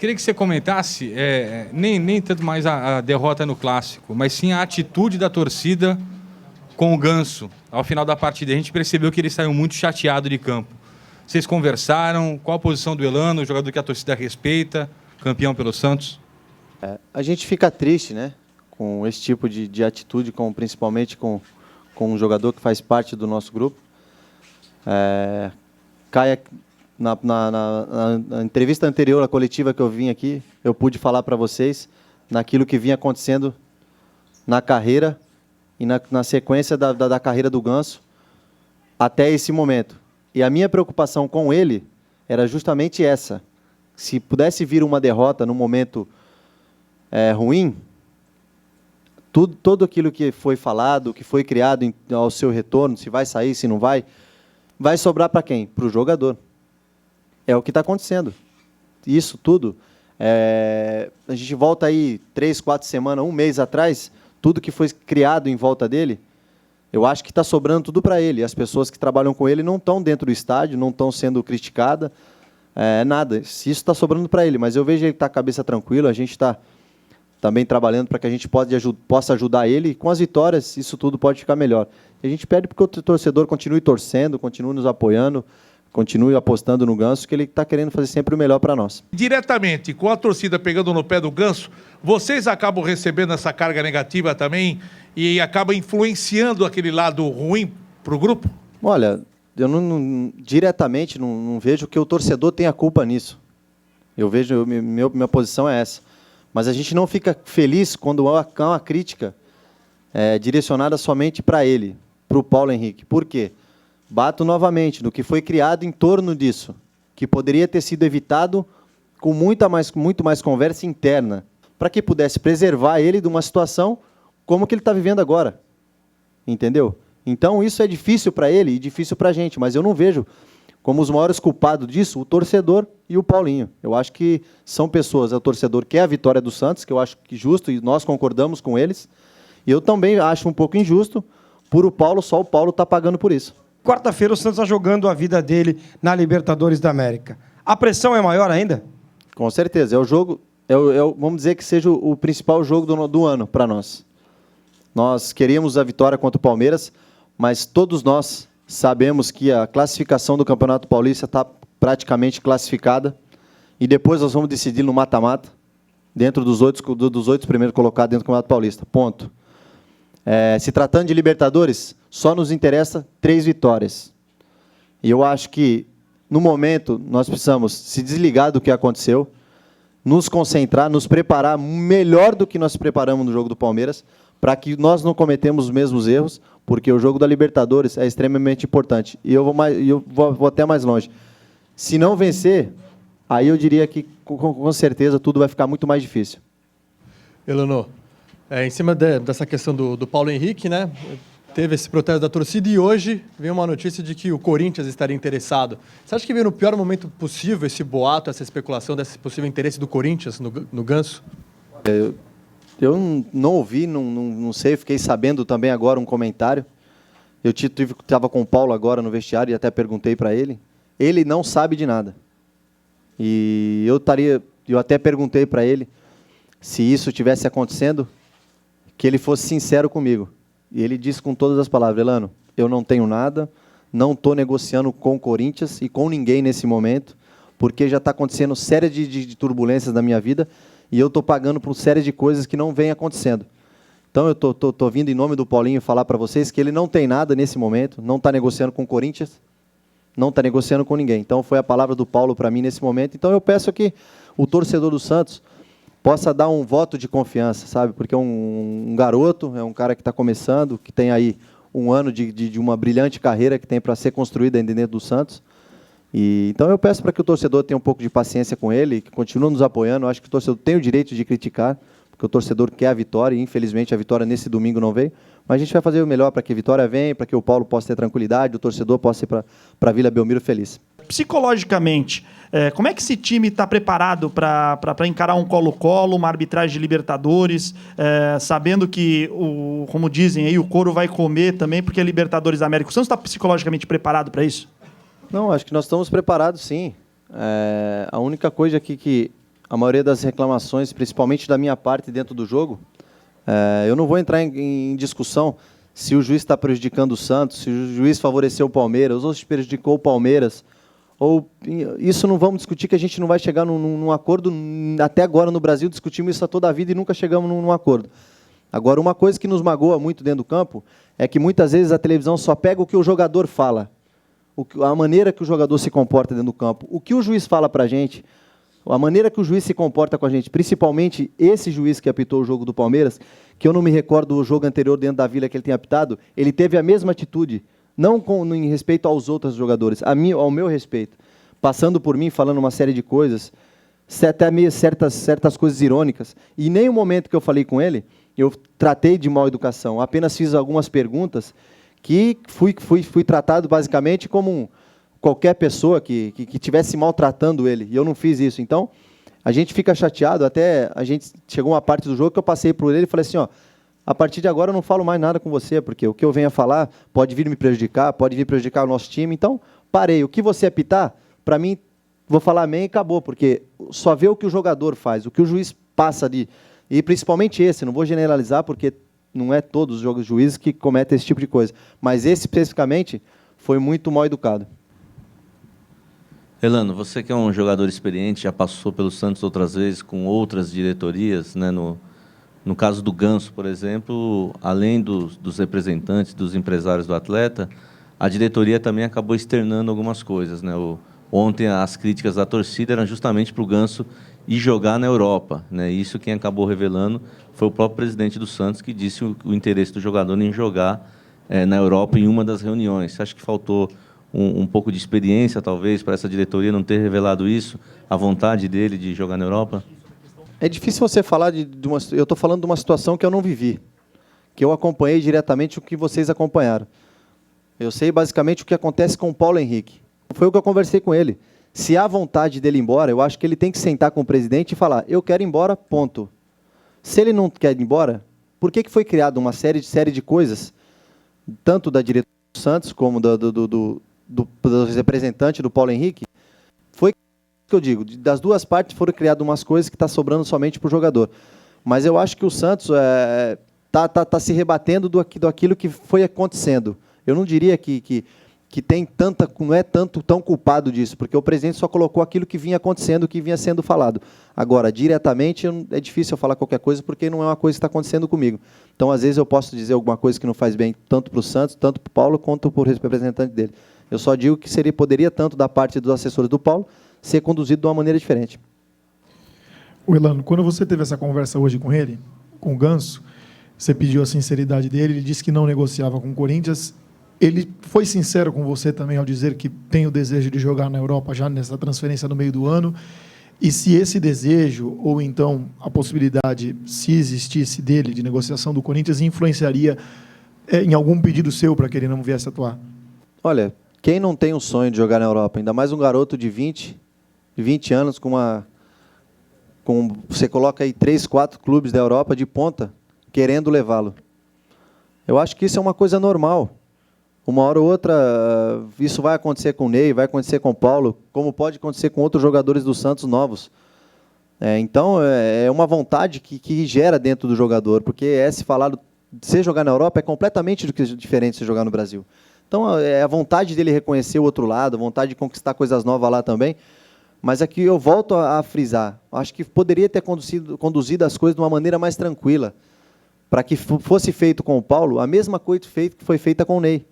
queria que você comentasse, nem tanto mais a derrota no Clássico, mas sim a atitude da torcida com o Ganso ao final da partida. A gente percebeu que ele saiu muito chateado de campo. Vocês conversaram? Qual a posição do Elano, o jogador que a torcida respeita, campeão pelo Santos? A gente fica triste, né, com esse tipo de atitude, principalmente com um jogador que faz parte do nosso grupo. Cai na entrevista anterior à coletiva que eu vim aqui, eu pude falar para vocês naquilo que vinha acontecendo na carreira e na sequência da carreira do Ganso até esse momento. E a minha preocupação com ele era justamente essa. Se pudesse vir uma derrota num momento ruim, todo aquilo que foi falado, que foi criado ao seu retorno, se vai sair, se não vai sobrar para quem? Para o jogador. É o que está acontecendo. Isso tudo, a gente volta aí 3, 4 semanas, um mês atrás, tudo que foi criado em volta dele, eu acho que está sobrando tudo para ele. As pessoas que trabalham com ele não estão dentro do estádio, não estão sendo criticadas, nada. Isso está sobrando para ele, mas eu vejo ele estar com a cabeça tranquila, a gente está também trabalhando para que a gente possa ajudar ele, e com as vitórias isso tudo pode ficar melhor. E a gente pede para que o torcedor continue torcendo, continue nos apoiando, continue apostando no Ganso, que ele está querendo fazer sempre o melhor para nós. Diretamente, com a torcida pegando no pé do Ganso, vocês acabam recebendo essa carga negativa também e acaba influenciando aquele lado ruim para o grupo? Olha, eu diretamente não vejo que o torcedor tenha culpa nisso. Eu vejo, minha posição é essa. Mas a gente não fica feliz quando há uma crítica direcionada somente para ele, para o Paulo Henrique. Por quê? Bato novamente no que foi criado em torno disso, que poderia ter sido evitado com muito mais conversa interna, para que pudesse preservar ele de uma situação como que ele está vivendo agora. Entendeu? Então, isso é difícil para ele e difícil para a gente, mas eu não vejo como os maiores culpados disso o torcedor e o Paulinho. Eu acho que são pessoas, o torcedor quer a vitória do Santos, que eu acho que justo, e nós concordamos com eles, e eu também acho um pouco injusto, por o Paulo, só o Paulo está pagando por isso. Quarta-feira o Santos está jogando a vida dele na Libertadores da América. A pressão é maior ainda? Com certeza. É o jogo, vamos dizer que seja o principal jogo do ano para nós. Nós queríamos a vitória contra o Palmeiras, mas todos nós sabemos que a classificação do Campeonato Paulista está praticamente classificada e depois nós vamos decidir no mata-mata, dentro dos 8 primeiros colocados dentro do Campeonato Paulista. Ponto. Se tratando de Libertadores, só nos interessa 3 vitórias. E eu acho que, no momento, nós precisamos se desligar do que aconteceu, nos concentrar, nos preparar melhor do que nós preparamos no jogo do Palmeiras, para que nós não cometemos os mesmos erros, porque o jogo da Libertadores é extremamente importante. E eu vou até mais longe. Se não vencer, aí eu diria que, com certeza, tudo vai ficar muito mais difícil. Elano, em cima dessa questão do Paulo Henrique, né? Teve esse protesto da torcida e hoje vem uma notícia de que o Corinthians estaria interessado. Você acha que veio no pior momento possível esse boato, essa especulação desse possível interesse do Corinthians no Ganso? Eu não ouvi, não sei, fiquei sabendo também agora um comentário. Eu estava com o Paulo agora no vestiário e até perguntei para ele. Ele não sabe de nada. E eu até perguntei para ele se isso tivesse acontecendo, que ele fosse sincero comigo. E ele disse com todas as palavras: Elano, eu não tenho nada, não estou negociando com o Corinthians e com ninguém nesse momento, porque já está acontecendo série de turbulências na minha vida e eu estou pagando por série de coisas que não vem acontecendo. Então eu estou vindo em nome do Paulinho falar para vocês que ele não tem nada nesse momento, não está negociando com o Corinthians, não está negociando com ninguém. Então foi a palavra do Paulo para mim nesse momento. Então eu peço que o torcedor do Santos possa dar um voto de confiança, sabe? Porque é um garoto, é um cara que está começando, que tem aí um ano de uma brilhante carreira que tem para ser construída dentro do Santos. Então eu peço para que o torcedor tenha um pouco de paciência com ele, que continue nos apoiando. Eu acho que o torcedor tem o direito de criticar, porque o torcedor quer a vitória, e infelizmente a vitória nesse domingo não veio. Mas a gente vai fazer o melhor para que a vitória venha, para que o Paulo possa ter tranquilidade, o torcedor possa ir para a Vila Belmiro feliz. Psicologicamente, como é que esse time está preparado para encarar um Colo-Colo, uma arbitragem de Libertadores, sabendo que, como dizem aí, o couro vai comer também, porque é Libertadores da América. O Santos está psicologicamente preparado para isso? Não, acho que nós estamos preparados, sim. A única coisa aqui que a maioria das reclamações, principalmente da minha parte dentro do jogo, eu não vou entrar em discussão se o juiz está prejudicando o Santos, se o juiz favoreceu o Palmeiras, ou se prejudicou o Palmeiras. Isso não vamos discutir, que a gente não vai chegar num acordo. Até agora no Brasil discutimos isso toda a vida e nunca chegamos num acordo. Agora, uma coisa que nos magoa muito dentro do campo é que muitas vezes a televisão só pega o que o jogador fala, a maneira que o jogador se comporta dentro do campo. O que o juiz fala para a gente, a maneira que o juiz se comporta com a gente, principalmente esse juiz que apitou o jogo do Palmeiras, que eu não me recordo do jogo anterior dentro da Vila que ele tem apitado, ele teve a mesma atitude, não em respeito aos outros jogadores, ao meu respeito, passando por mim, falando uma série de coisas, até meio certas coisas irônicas. E em nenhum momento que eu falei com ele, eu tratei de mal educação, apenas fiz algumas perguntas que fui tratado basicamente como qualquer pessoa que estivesse maltratando ele, e eu não fiz isso. Então, a gente fica chateado, até a gente chegou uma parte do jogo que eu passei por ele e falei assim, ó, a partir de agora eu não falo mais nada com você, porque o que eu venho a falar pode vir me prejudicar, pode vir prejudicar o nosso time, então parei. O que você apitar, para mim, vou falar amém e acabou, porque só vê o que o jogador faz, o que o juiz passa de... E principalmente esse, não vou generalizar, porque não é todos os juízes que cometem esse tipo de coisa, mas esse especificamente foi muito mal educado. Elano, você que é um jogador experiente, já passou pelo Santos outras vezes com outras diretorias, né? No caso do Ganso, por exemplo, além dos representantes, dos empresários do atleta, a diretoria também acabou externando algumas coisas, né? Ontem as críticas da torcida eram justamente para o Ganso ir jogar na Europa, né? Isso quem acabou revelando foi o próprio presidente do Santos, que disse o interesse do jogador em jogar na Europa em uma das reuniões. Você acha que faltou um pouco de experiência, talvez, para essa diretoria não ter revelado isso, a vontade dele de jogar na Europa? É difícil você falar de uma... Eu estou falando de uma situação que eu não vivi, que eu acompanhei diretamente o que vocês acompanharam. Eu sei basicamente o que acontece com o Paulo Henrique. Foi o que eu conversei com ele. Se há vontade dele ir embora, eu acho que ele tem que sentar com o presidente e falar, eu quero ir embora, ponto. Se ele não quer ir embora, por que foi criada uma série de coisas, tanto da diretoria do Santos como do representante do Paulo Henrique? Foi o que eu digo, das duas partes foram criadas umas coisas que está sobrando somente para o jogador. Mas eu acho que o Santos tá se rebatendo daquilo que foi acontecendo. Eu não diria que tem tanta, não é tão culpado disso, porque o presidente só colocou aquilo que vinha acontecendo, que vinha sendo falado. Agora, diretamente, é difícil eu falar qualquer coisa, porque não é uma coisa que está acontecendo comigo. Então, às vezes, eu posso dizer alguma coisa que não faz bem, tanto para o Santos, tanto para o Paulo, quanto para o representante dele. Eu só digo que poderia, tanto da parte dos assessores do Paulo, ser conduzido de uma maneira diferente. O Elano, quando você teve essa conversa hoje com ele, com o Ganso, você pediu a sinceridade dele, ele disse que não negociava com o Corinthians. Ele foi sincero com você também ao dizer que tem o desejo de jogar na Europa já nessa transferência no meio do ano. E se esse desejo, ou então a possibilidade, se existisse dele, de negociação do Corinthians, influenciaria em algum pedido seu para que ele não viesse atuar? Olha, quem não tem o sonho de jogar na Europa, ainda mais um garoto de 20 anos, você coloca aí 3, 4 clubes da Europa de ponta, querendo levá-lo. Eu acho que isso é uma coisa normal. Uma hora ou outra, isso vai acontecer com o Ney, vai acontecer com o Paulo, como pode acontecer com outros jogadores do Santos novos. Então, é uma vontade que gera dentro do jogador, porque se falar de você jogar na Europa é completamente diferente de você jogar no Brasil. Então, é a vontade dele reconhecer o outro lado, a vontade de conquistar coisas novas lá também. Mas aqui eu volto a frisar. Acho que poderia ter conduzido as coisas de uma maneira mais tranquila, para que fosse feito com o Paulo a mesma coisa que foi feita com o Ney.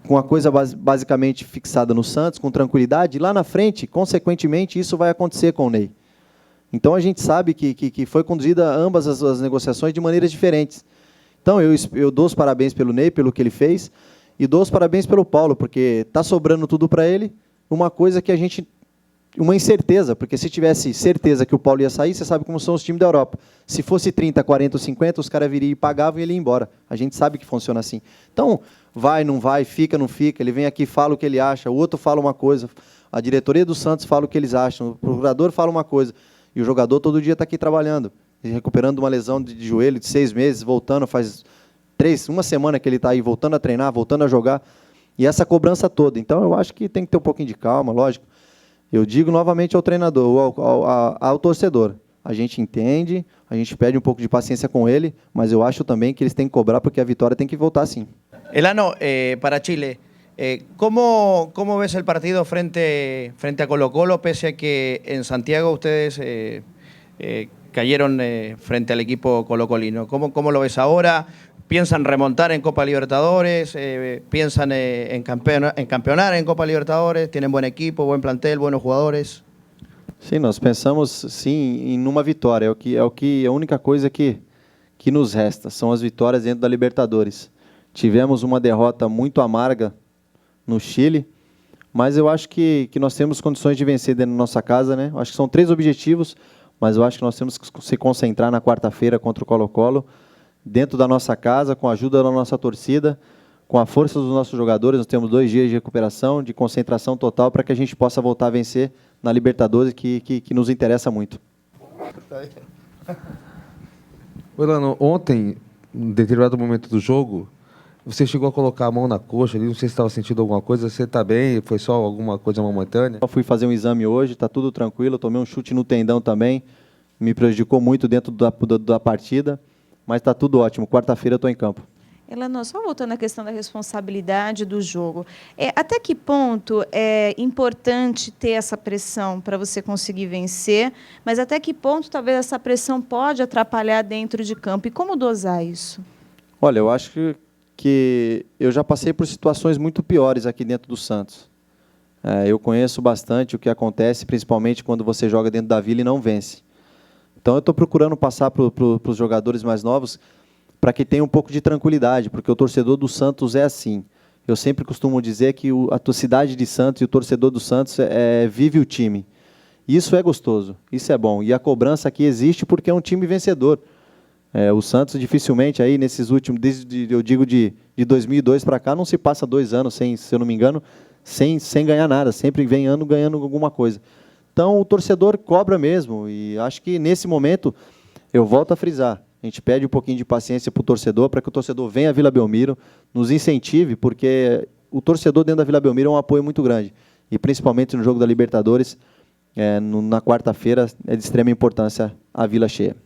Com a coisa basicamente fixada no Santos, com tranquilidade, e lá na frente, consequentemente, isso vai acontecer com o Ney. Então, a gente sabe que foi conduzida ambas as negociações de maneiras diferentes. Então, eu dou os parabéns pelo Ney, pelo que ele fez, e dou os parabéns pelo Paulo, porque está sobrando tudo para ele, uma coisa que uma incerteza, porque se tivesse certeza que o Paulo ia sair, você sabe como são os times da Europa. Se fosse 30, 40, 50, os caras viriam e pagavam e ele ia embora. A gente sabe que funciona assim. Então, vai, não vai, fica, não fica, ele vem aqui, fala o que ele acha, o outro fala uma coisa, a diretoria do Santos fala o que eles acham, o procurador fala uma coisa, e o jogador todo dia está aqui trabalhando, recuperando uma lesão de joelho de 6 meses, voltando, faz uma semana que ele está aí, voltando a treinar, voltando a jogar, e essa cobrança toda. Então, eu acho que tem que ter um pouquinho de calma, lógico. Eu digo novamente ao treinador, ao torcedor. A gente entende, a gente pede um pouco de paciência com ele, mas eu acho também que eles têm que cobrar porque a vitória tem que voltar sim. Elano, para Chile, ¿cómo ves el partido frente a Colo-Colo, pese a que en Santiago ustedes cayeron frente al equipo colocolino? ¿Cómo lo ves ahora? ¿Piensan remontar en Copa Libertadores? ¿Piensan en campeonar en Copa Libertadores? ¿Tienen buen equipo, buen plantel, buenos jugadores? Sim, nós pensamos sim em uma vitória. A única coisa que nos resta são as vitórias dentro da Libertadores. Tivemos uma derrota muito amarga no Chile, mas eu acho que nós temos condições de vencer dentro da nossa casa, né? Acho que são 3 objetivos, mas eu acho que nós temos que se concentrar na quarta-feira contra o Colo-Colo, dentro da nossa casa, com a ajuda da nossa torcida, com a força dos nossos jogadores. Nós temos 2 dias de recuperação, de concentração total, para que a gente possa voltar a vencer na Libertadores, que nos interessa muito. Elano, ontem, em determinado momento do jogo, você chegou a colocar a mão na coxa ali, não sei se estava sentindo alguma coisa, você está bem, foi só alguma coisa momentânea? Eu fui fazer um exame hoje, está tudo tranquilo, tomei um chute no tendão também, me prejudicou muito dentro da partida, mas está tudo ótimo, quarta-feira eu estou em campo. Elano, só voltando à questão da responsabilidade do jogo, até que ponto é importante ter essa pressão para você conseguir vencer, mas até que ponto talvez essa pressão pode atrapalhar dentro de campo, e como dosar isso? Olha, eu acho que eu já passei por situações muito piores aqui dentro do Santos. Eu conheço bastante o que acontece, principalmente quando você joga dentro da Vila e não vence. Então eu estou procurando passar para os jogadores mais novos para que tenham um pouco de tranquilidade, porque o torcedor do Santos é assim. Eu sempre costumo dizer que a cidade de Santos e o torcedor do Santos vive o time. Isso é gostoso, isso é bom. E a cobrança aqui existe porque é um time vencedor. O Santos dificilmente, aí, nesses últimos, eu digo de 2002 para cá, não se passa 2 anos, se eu não me engano, sem ganhar nada. Sempre vem ano ganhando alguma coisa. Então o torcedor cobra mesmo. E acho que nesse momento, eu volto a frisar, a gente pede um pouquinho de paciência para o torcedor, para que o torcedor venha à Vila Belmiro, nos incentive, porque o torcedor dentro da Vila Belmiro é um apoio muito grande. E principalmente no jogo da Libertadores, na quarta-feira, é de extrema importância a Vila cheia.